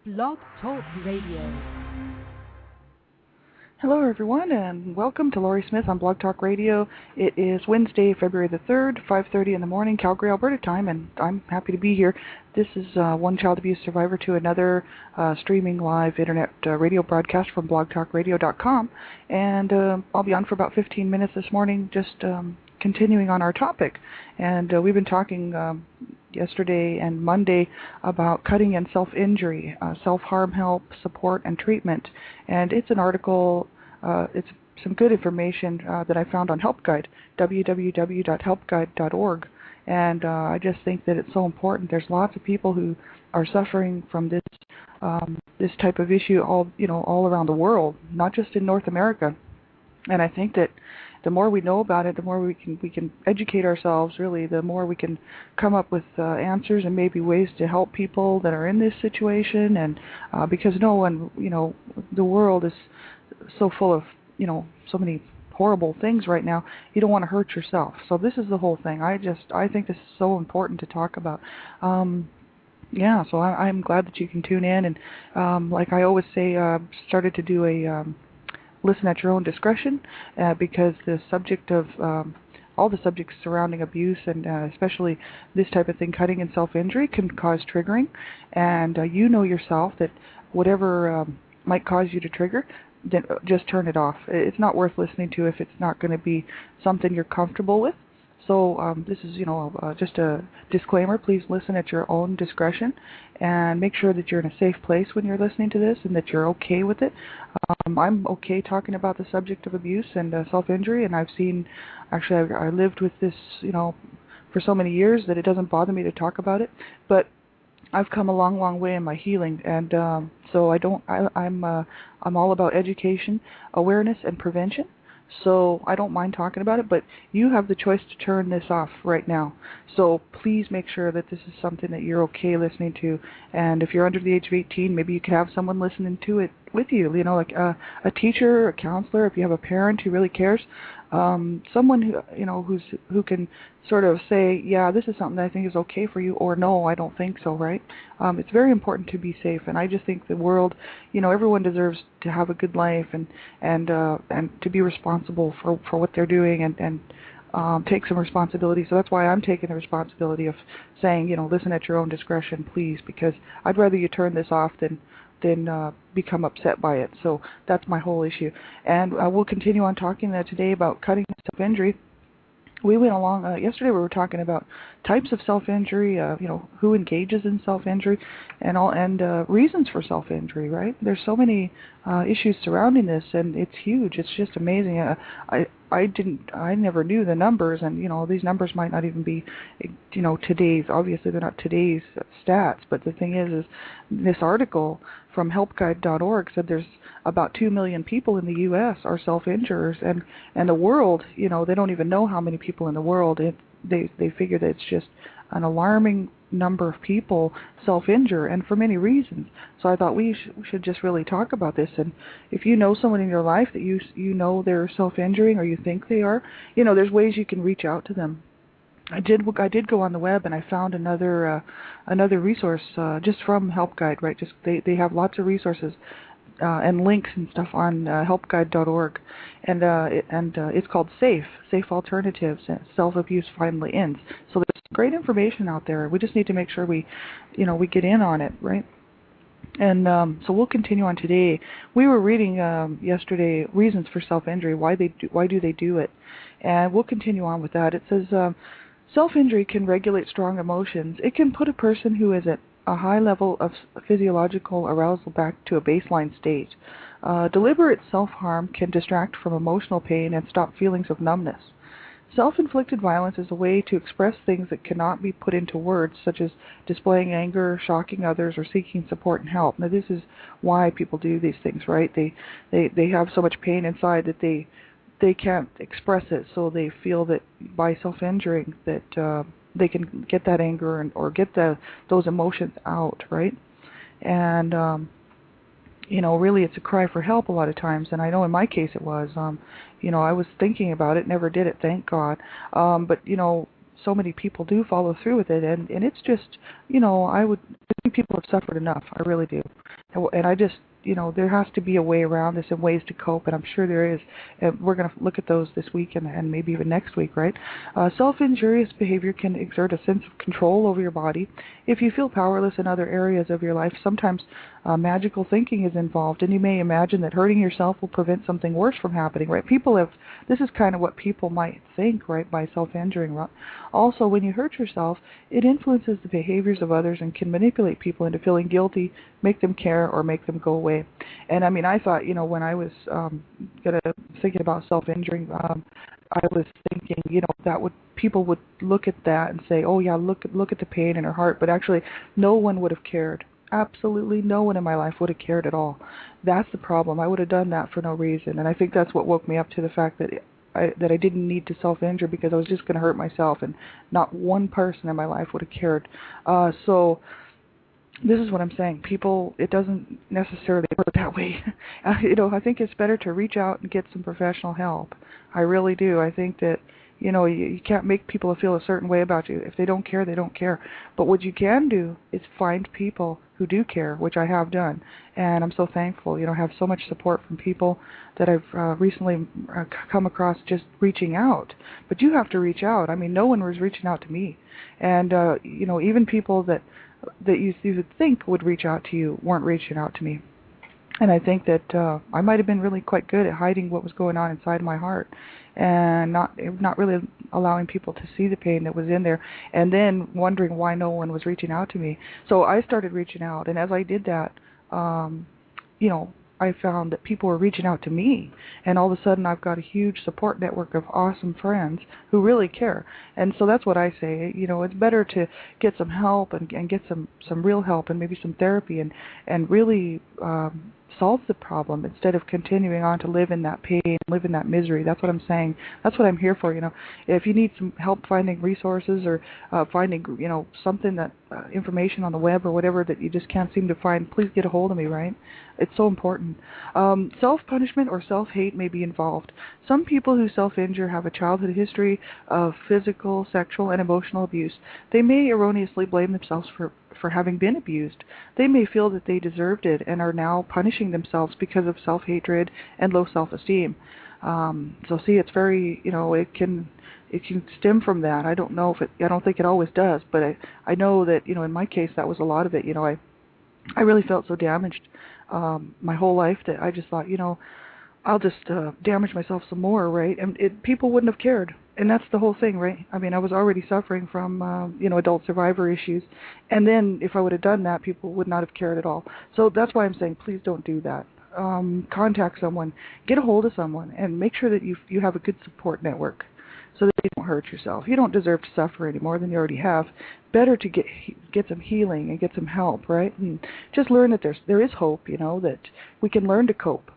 Blog Talk Radio. Hello, everyone, and welcome to Laurie Smith on Blog Talk Radio. It is Wednesday, February the 3rd, 5:30 in the morning, Calgary, Alberta time, and I'm happy to be here. This is one child abuse survivor to another streaming live internet radio broadcast from blogtalkradio.com, and I'll be on for about 15 minutes this morning, just continuing on our topic. And we've been talking yesterday and Monday about cutting and self-injury, self-harm help, support, and treatment. And it's an article, it's some good information that I found on Help Guide, www.helpguide.org. And I just think that it's so important. There's lots of people who are suffering from this this type of issue all around the world, not just in North America. And I think that the more we know about it, the more we can educate ourselves. Really, the more we can come up with answers and maybe ways to help people that are in this situation. And because no one, the world is so full of so many horrible things right now. You don't want to hurt yourself. So this is the whole thing. I think this is so important to talk about. Yeah, so I'm glad that you can tune in. And like I always say, started to do a listen at your own discretion, because the subject of all the subjects surrounding abuse and especially this type of thing, cutting and self-injury, can cause triggering. And you know yourself that whatever might cause you to trigger, then just turn it off. It's not worth listening to if it's not going to be something you're comfortable with. So this is, just a disclaimer. Please listen at your own discretion and make sure that you're in a safe place when you're listening to this and that you're okay with it. I'm okay talking about the subject of abuse and self-injury, and I lived with this, for so many years that it doesn't bother me to talk about it. But I've come a long, long way in my healing, and so I'm all about education, awareness, and prevention. So I don't mind talking about it, but you have the choice to turn this off right now. So please make sure that this is something that you're okay listening to. And if you're under the age of 18, maybe you could have someone listening to it with you, like a teacher, a counselor, if you have a parent who really cares, someone who can sort of say, yeah, this is something that I think is okay for you, or no, I don't think so, right? It's very important to be safe, and I just think the world, everyone deserves to have a good life and to be responsible for what they're doing and take some responsibility. So that's why I'm taking the responsibility of saying, listen at your own discretion, please, because I'd rather you turn this off than become upset by it. So that's my whole issue. And we'll continue on talking today about cutting self-injury. We went along, yesterday we were talking about types of self-injury, who engages in self-injury, and reasons for self-injury, right? There's so many issues surrounding this, and it's huge. It's just amazing. I never knew the numbers, and, these numbers might not even be, today's, obviously they're not today's stats, but the thing is this article from helpguide.org said there's about 2 million people in the U.S. are self-injurers, and the world, they don't even know how many people in the world. They figure that it's just an alarming number of people self-injure, and for many reasons. So I thought we should just really talk about this. And if you know someone in your life that you know they're self-injuring, or you think they are, there's ways you can reach out to them. I did go on the web, and I found another resource just from Help Guide, right? Just they have lots of resources and links and stuff on helpguide.org, and it's called Safe Alternatives, and Self-Abuse Finally Ends. So there's great information out there. We just need to make sure we get in on it, right? And so we'll continue on today. We were reading yesterday reasons for self-injury, why do they do it, and we'll continue on with that. It says self-injury can regulate strong emotions. It can put a person who is at a high level of physiological arousal back to a baseline state. Deliberate self-harm can distract from emotional pain and stop feelings of numbness. Self-inflicted violence is a way to express things that cannot be put into words, such as displaying anger, shocking others, or seeking support and help. Now, this is why people do these things, right? They have so much pain inside that they can't express it, so they feel that by self-injuring that they can get that anger or get those emotions out, right? And really it's a cry for help a lot of times, and I know in my case it was. I was thinking about it, never did it, thank God. But so many people do follow through with it, and it's just, I think people have suffered enough. I really do. And I just, there has to be a way around this and ways to cope, and I'm sure there is. And we're going to look at those this week and maybe even next week, right? Self-injurious behavior can exert a sense of control over your body. If you feel powerless in other areas of your life, sometimes magical thinking is involved, and you may imagine that hurting yourself will prevent something worse from happening, right? This is kind of what people might think, right, by self-injuring. Also, when you hurt yourself, it influences the behaviors of others and can manipulate people into feeling guilty, make them care, or make them go away. And I mean, I thought, when I was thinking about self-injuring, I was thinking, that people would look at that and say, oh yeah, look at the pain in her heart, but actually, no one would have cared. Absolutely no one in my life would have cared at all. That's the problem. I would have done that for no reason, and I think that's what woke me up to the fact that I didn't need to self-injure, because I was just going to hurt myself, and not one person in my life would have cared. So this is what I'm saying. People, it doesn't necessarily work that way. I think it's better to reach out and get some professional help. I really do. I think that you can't make people feel a certain way about you. If they don't care, they don't care. But what you can do is find people who do care, which I have done. And I'm so thankful, I have so much support from people that I've recently come across just reaching out. But you have to reach out. I mean, no one was reaching out to me. And, even people that you would think would reach out to you weren't reaching out to me. And I think that I might have been really quite good at hiding what was going on inside my heart, and not really allowing people to see the pain that was in there, and then wondering why no one was reaching out to me. So I started reaching out, and as I did that, I found that people were reaching out to me, and all of a sudden I've got a huge support network of awesome friends who really care. And so that's what I say, it's better to get some help and get some real help and maybe some therapy and really solve the problem instead of continuing on to live in that pain, live in that misery. That's what I'm saying. That's what I'm here for. If you need some help finding resources or finding, something that information on the web or whatever that you just can't seem to find, please get a hold of me, right? It's so important. Self-punishment or self-hate may be involved. Some people who self-injure have a childhood history of physical, sexual, and emotional abuse. They may erroneously blame themselves for having been abused. They may feel that they deserved it and are now punishing themselves because of self-hatred and low self-esteem. So see, it's very, it can stem from that. I don't think it always does, but I know that, in my case, that was a lot of it. I really felt so damaged my whole life that I just thought, I'll just damage myself some more, right? And people wouldn't have cared. And that's the whole thing, right? I mean, I was already suffering from, adult survivor issues. And then if I would have done that, people would not have cared at all. So that's why I'm saying, please don't do that. Contact someone, get a hold of someone, and make sure that you have a good support network so that you don't hurt yourself. You don't deserve to suffer any more than you already have. Better to get some healing and get some help, right? And just learn that there is hope, that we can learn to cope.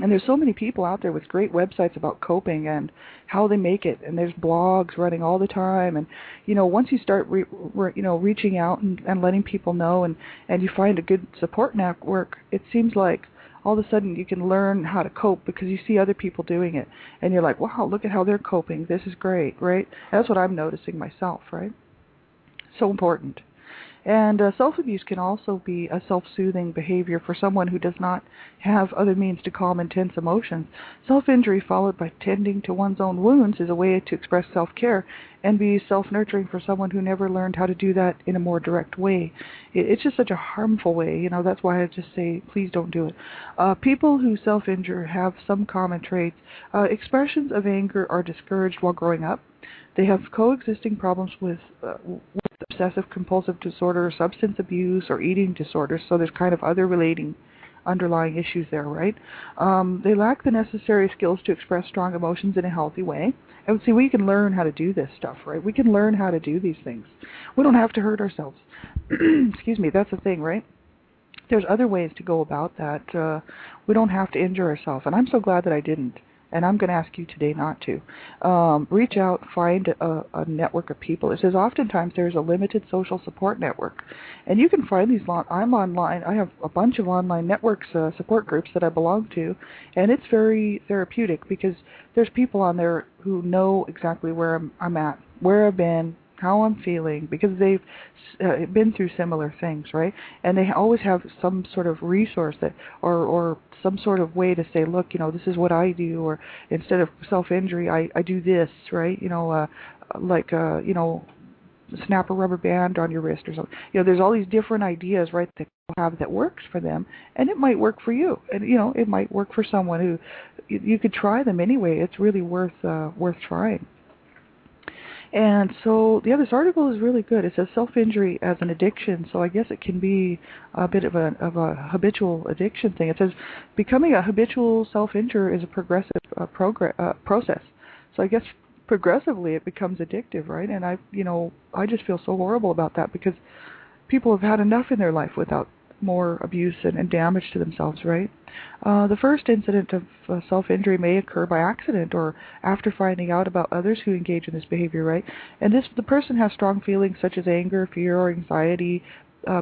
And there's so many people out there with great websites about coping and how they make it. And there's blogs running all the time. And, once you start, reaching out and letting people know and you find a good support network, it seems like all of a sudden you can learn how to cope because you see other people doing it. And you're like, wow, look at how they're coping. This is great, right? That's what I'm noticing myself, right? So important. And self-abuse can also be a self-soothing behavior for someone who does not have other means to calm intense emotions. Self-injury followed by tending to one's own wounds is a way to express self-care and be self-nurturing for someone who never learned how to do that in a more direct way. It's just such a harmful way. That's why I just say, please don't do it. People who self-injure have some common traits. Expressions of anger are discouraged while growing up. They have coexisting problems with obsessive-compulsive disorder, substance abuse, or eating disorders, so there's kind of other underlying issues there, right? They lack the necessary skills to express strong emotions in a healthy way. And see, we can learn how to do this stuff, right? We can learn how to do these things. We don't have to hurt ourselves. Excuse me, that's the thing, right? There's other ways to go about that. We don't have to injure ourselves, and I'm so glad that I didn't. And I'm going to ask you today not to. Reach out, find a network of people. It says oftentimes there's a limited social support network. And you can find these, I'm online, I have a bunch of online networks, support groups that I belong to, and it's very therapeutic because there's people on there who know exactly where I'm at, where I've been, how I'm feeling, because they've been through similar things, right? And they always have some sort of resource that, or some sort of way to say, look, this is what I do, or instead of self-injury, I do this, right? Snap a rubber band on your wrist or something. There's all these different ideas, right, that people have that works for them, and it might work for you, and it might work for someone who you could try them anyway. It's really worth trying. And so the other article is really good. It says self-injury as an addiction, so I guess it can be a bit of a habitual addiction thing. It says becoming a habitual self-injurer is a progressive process. So I guess progressively it becomes addictive, right? And I just feel so horrible about that, because people have had enough in their life without more abuse and damage to themselves, right? The first incident of self-injury may occur by accident or after finding out about others who engage in this behavior, right? And the person has strong feelings such as anger, fear, or anxiety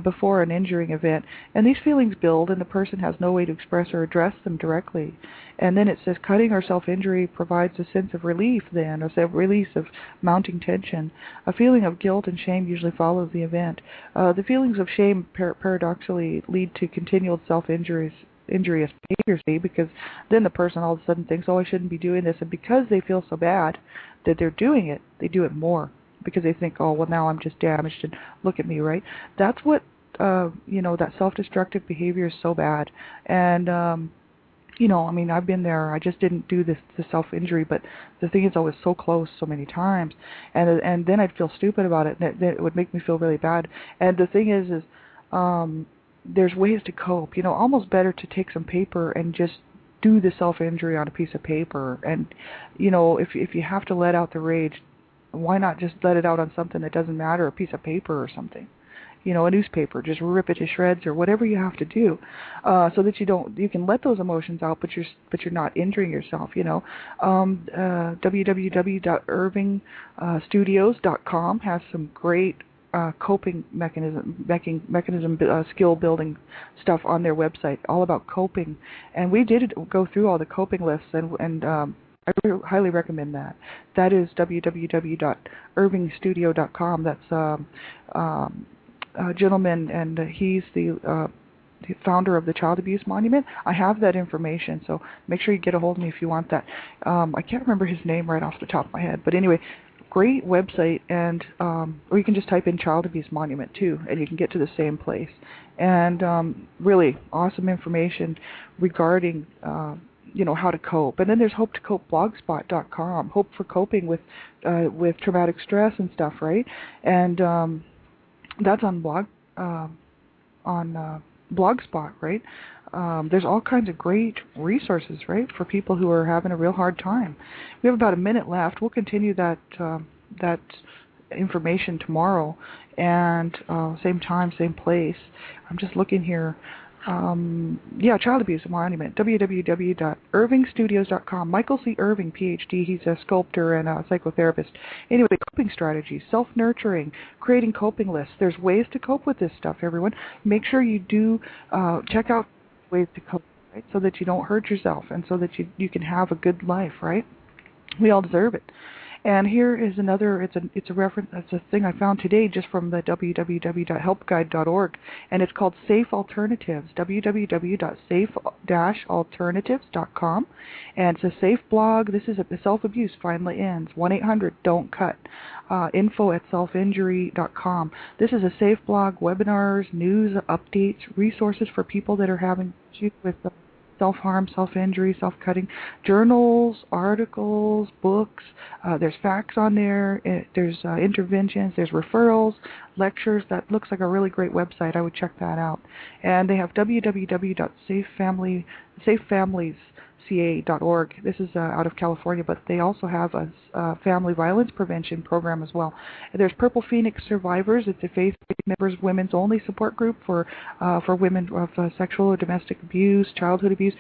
before an injuring event, and these feelings build, and the person has no way to express or address them directly. And then it says cutting or self-injury provides a sense of relief, then a release of mounting tension. A feeling of guilt and shame usually follows the event. The feelings of shame paradoxically lead to continual self-injurious behaviors, because then the person all of a sudden thinks, oh, I shouldn't be doing this, and because they feel so bad that they're doing it, they do it more, because they think, oh, well, now I'm just damaged, and look at me, right? That's what, that self-destructive behavior is so bad. And, I've been there. I just didn't do the self-injury, but the thing is, I was so close so many times, and then I'd feel stupid about it, and it would make me feel really bad. And the thing is there's ways to cope. Almost better to take some paper and just do the self-injury on a piece of paper. And, if you have to let out the rage, why not just let it out on something that doesn't matter, a piece of paper or something, a newspaper, just rip it to shreds or whatever you have to do, so that you can let those emotions out, but you're not injuring yourself, www.irvingstudios.com has some great coping mechanism skill building stuff on their website, all about coping. And we did go through all the coping lists, and I highly recommend that. That is www.irvingstudio.com. That's a gentleman, and he's the founder of the Child Abuse Monument. I have that information, so make sure you get a hold of me if you want that. I can't remember his name right off the top of my head, but anyway, great website, and or you can just type in Child Abuse Monument too, and you can get to the same place. And really awesome information regarding how to cope. And then there's Hope to Cope blogspot.com, hope for coping with traumatic stress and stuff, right? And that's on Blogspot, right? There's all kinds of great resources, right, for people who are having a real hard time. We have about a minute left. We'll continue that information tomorrow, and same time, same place. I'm just looking here. Child Abuse Monument, www.irvingstudios.com. Michael C. Irving, PhD, he's a sculptor and a psychotherapist. Anyway, coping strategies, self-nurturing, creating coping lists. There's ways to cope with this stuff, everyone. Make sure you do check out ways to cope, right, so that you don't hurt yourself and so that you can have a good life, right? We all deserve it. And here is another, it's a reference, it's a thing I found today just from the www.helpguide.org, and it's called Safe Alternatives, www.safe-alternatives.com, and it's a safe blog. This is self-abuse finally ends, 1-800-DON'T-CUT, info@selfinjury.com. This is a safe blog, webinars, news, updates, resources for people that are having issues with self-harm, self-injury, self-cutting, journals, articles, books. There's facts on there. There's interventions. There's referrals, lectures. That looks like a really great website. I would check that out. And they have www.safefamiliesca.org. This is out of California, but they also have a family violence prevention program as well. And there's Purple Phoenix Survivors. It's a faith-based members women's only support group for women of sexual or domestic abuse, childhood abuse.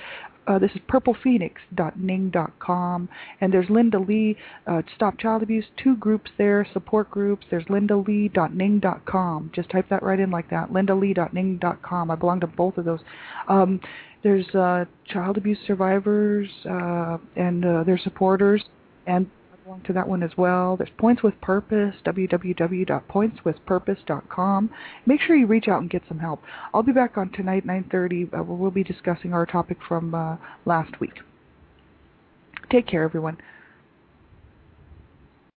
This is purplephoenix.ning.com. And there's Linda Lee, Stop Child Abuse, 2 groups there, support groups. There's lindalee.ning.com. Just type that right in like that, lindalee.ning.com. I belong to both of those. There's child abuse survivors and their supporters, and along to that one as well. There's Points with Purpose, www.pointswithpurpose.com. Make sure you reach out and get some help. I'll be back on tonight, 9:30, where we'll be discussing our topic from last week. Take care, everyone.